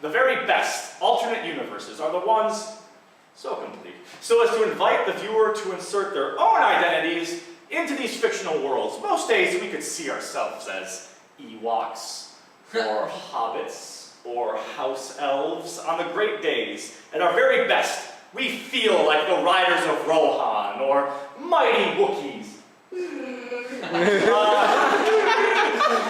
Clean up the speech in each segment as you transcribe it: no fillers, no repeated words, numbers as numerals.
the very best alternate universes are the ones so complete, so as to invite the viewer to insert their own identities into these fictional worlds. Most days we could see ourselves as Ewoks, or hobbits, or house elves. On the great days, at our very best, we feel like the riders of Rohan, or mighty Wookiees.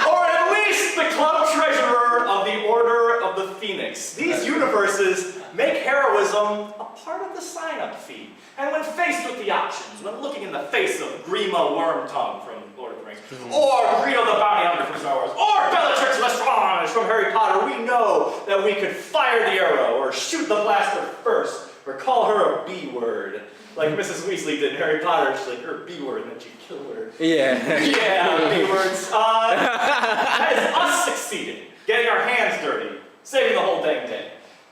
Or at least the club treasurer of the Order of the Phoenix. These universes make heroism a part of the sign-up fee. And when faced with the options, when looking in the face of Grima Wormtongue from Lord of the Rings, or Greedo the Bounty Hunter from Star Wars, or Bellatrix Lestrange from Harry Potter, we know that we could fire the arrow, or shoot the blaster first, or call her a B-word. Like Mrs. Weasley did in Harry Potter, she's like, you're a B-word, and then she killed her. Yeah. Yeah, B-words. That is us succeeding, getting our hands dirty, saving the whole dang day.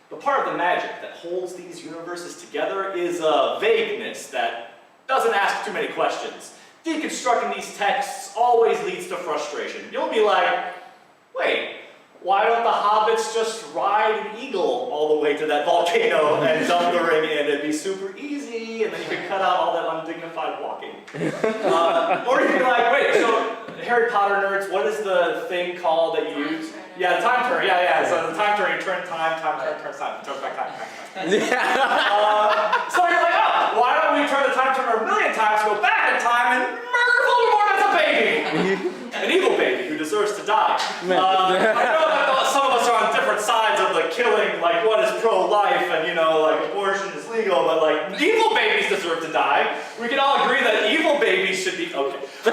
But part of the magic that holds these universes together is a vagueness that doesn't ask too many questions. Deconstructing these texts always leads to frustration. You'll be like, wait, why don't the hobbits just ride an eagle all the way to that volcano and dump the ring in? It'd be super easy, and then you could cut out all that undignified walking. Or you'd be like, wait, so Harry Potter nerds, what is the thing called that you use? Yeah, the time turn, yeah. So the time turn, you turn time, turns time, turns back time. So you're like, oh, why don't we turn the time turner 1,000,000 times, go back in time, and murder Voldemort as a baby? An evil baby who deserves to die. I know that some of us are on different sides of the killing, like what is pro-life, and like abortion is legal, but like evil babies deserve to die. We can all agree that evil babies should be, okay. The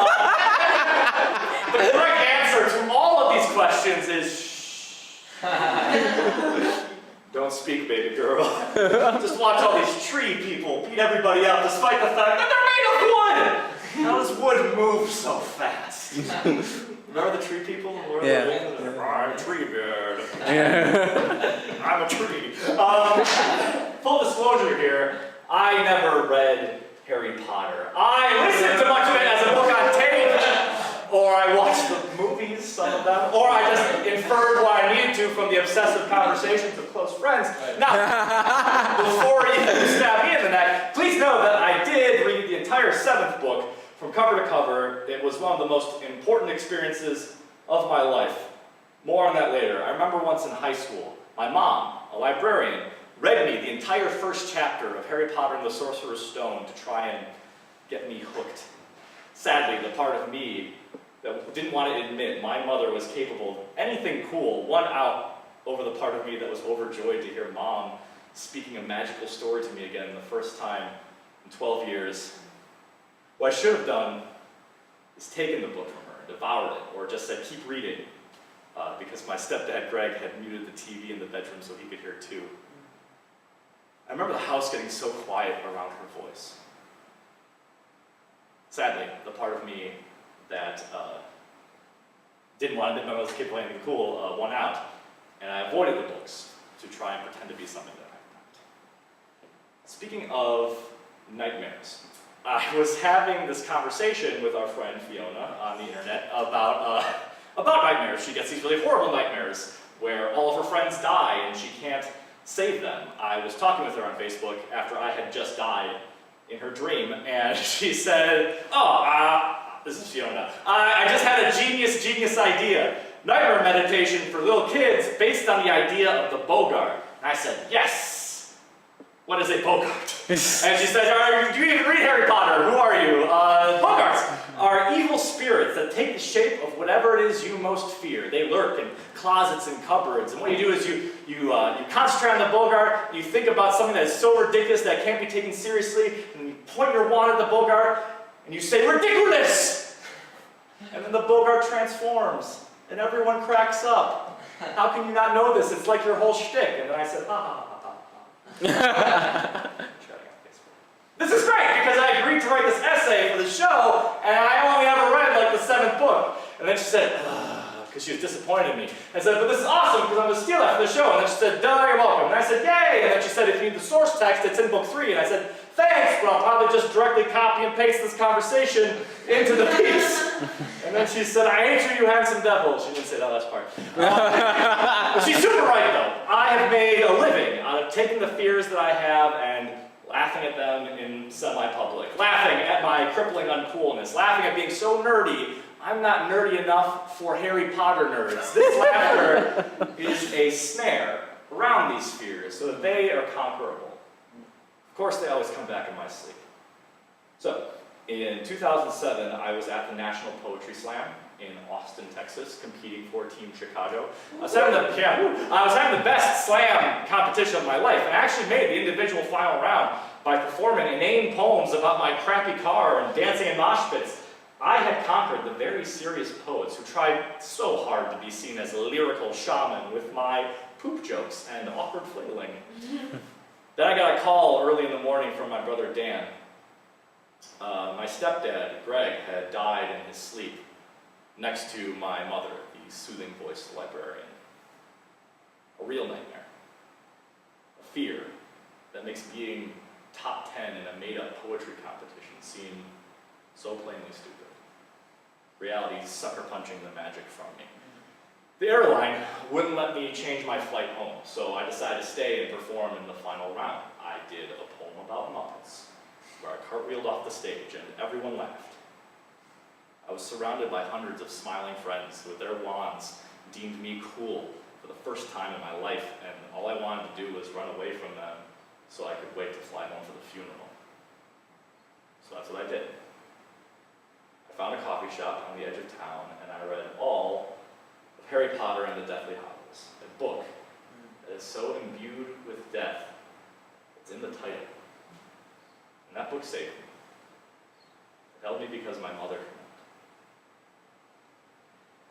correct answer to all of these questions is shh. Don't speak, baby girl. Just watch all these tree people beat everybody up despite the fact that they're made of wood! How does wood move so fast? Remember the tree people? Yeah. I'm a tree bird. I'm a tree. Full disclosure here, I never read Harry Potter. I listened to much of it as a book on tape, or I watched the movies, some of them, or I just inferred what I needed to from the obsessive conversations of close friends. Now, before you stab me in the neck, please know that I did read the entire 7th book from cover to cover. It was one of the most important experiences of my life. More on that later. I remember once in high school, my mom, a librarian, read me the entire first chapter of Harry Potter and the Sorcerer's Stone to try and get me hooked. Sadly, the part of me that didn't want to admit my mother was capable of anything cool won out over the part of me that was overjoyed to hear Mom speaking a magical story to me again the first time in 12 years. What I should have done is taken the book from her and devoured it, or just said, keep reading, because my stepdad Greg had muted the TV in the bedroom so he could hear too. I remember the house getting so quiet around her voice. Sadly, the part of me that didn't want to admit my mother's capable of anything cool won out, and I avoided the books to try and pretend to be something that I'm not. Speaking of nightmares, I was having this conversation with our friend Fiona on the internet about nightmares. She gets these really horrible nightmares where all of her friends die and she can't save them. I was talking with her on Facebook after I had just died in her dream, and she said, this is Fiona, I just had a genius idea. Nightmare meditation for little kids based on the idea of the Bogart. And I said, yes! What is a Bogart? And she said, do you even read Harry Potter? Who are you? Bogarts are evil spirits that take the shape of whatever it is you most fear. They lurk in closets and cupboards. And what you do is you concentrate on the Bogart, and you think about something that is so ridiculous that can't be taken seriously, and you point your wand at the Bogart, and you say, ridiculous! And then the Bogart transforms, and everyone cracks up. How can you not know this? It's like your whole shtick. And then I said, ha ha ha. This is great, because I agreed to write this essay for the show, and I only ever read like the 7th book. And then she said, because she was disappointed in me. I said, but this is awesome, because I'm going to steal that for the show. And then she said, duh, you're welcome. And I said, yay! And then she said, if you need the source text, it's in book 3. And I said, thanks, but I'll probably just directly copy and paste this conversation into the piece. And then she said, I ain't sure you handsome devil. She didn't say that last part. But she's super right, though. I have taking the fears that I have and laughing at them in semi-public, laughing at my crippling uncoolness, laughing at being so nerdy, I'm not nerdy enough for Harry Potter nerds. This laughter is a snare around these fears so that they are conquerable. Of course, they always come back in my sleep. So, in 2007, I was at the National Poetry Slam in Austin, Texas, competing for Team Chicago. I was having the best slam competition of my life, and I actually made the individual final round by performing inane poems about my crappy car and dancing in mosh pits. I had conquered the very serious poets who tried so hard to be seen as a lyrical shaman with my poop jokes and awkward flailing. Then I got a call early in the morning from my brother Dan. My stepdad, Greg, had died in his sleep next to my mother, the soothing-voiced librarian. A real nightmare. A fear that makes being top 10 in a made-up poetry competition seem so plainly stupid. Reality sucker-punching the magic from me. The airline wouldn't let me change my flight home, so I decided to stay and perform in the final round. I did a poem about Muppets, where I cartwheeled off the stage and everyone laughed. I was surrounded by hundreds of smiling friends who, with their wands, deemed me cool for the first time in my life, and all I wanted to do was run away from them so I could wait to fly home for the funeral. So that's what I did. I found a coffee shop on the edge of town, and I read all of Harry Potter and the Deathly Hallows, a book that is so imbued with death, it's in the title. And that book saved me. It held me because my mother came.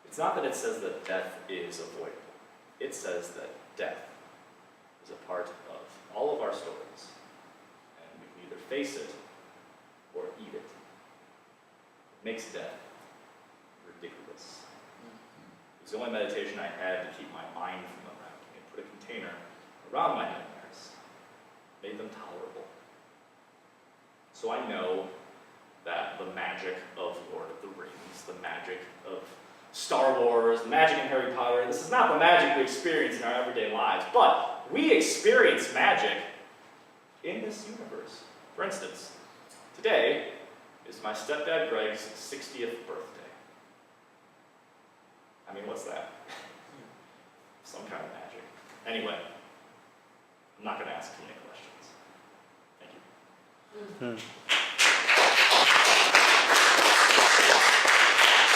It's not that it says that death is avoidable. It says that death is a part of all of our stories, and we can either face it or eat it. It makes death ridiculous. It was the only meditation I had to keep my mind from them and put a container around my nightmares, made them tolerable. So I know that the magic of Lord of the Rings, the magic of Star Wars, the magic in Harry Potter, this is not the magic we experience in our everyday lives, but we experience magic in this universe. For instance, today is my stepdad Greg's 60th birthday. I mean, what's that? Some kind of magic. Anyway, I'm not going to ask too many questions. Thank you.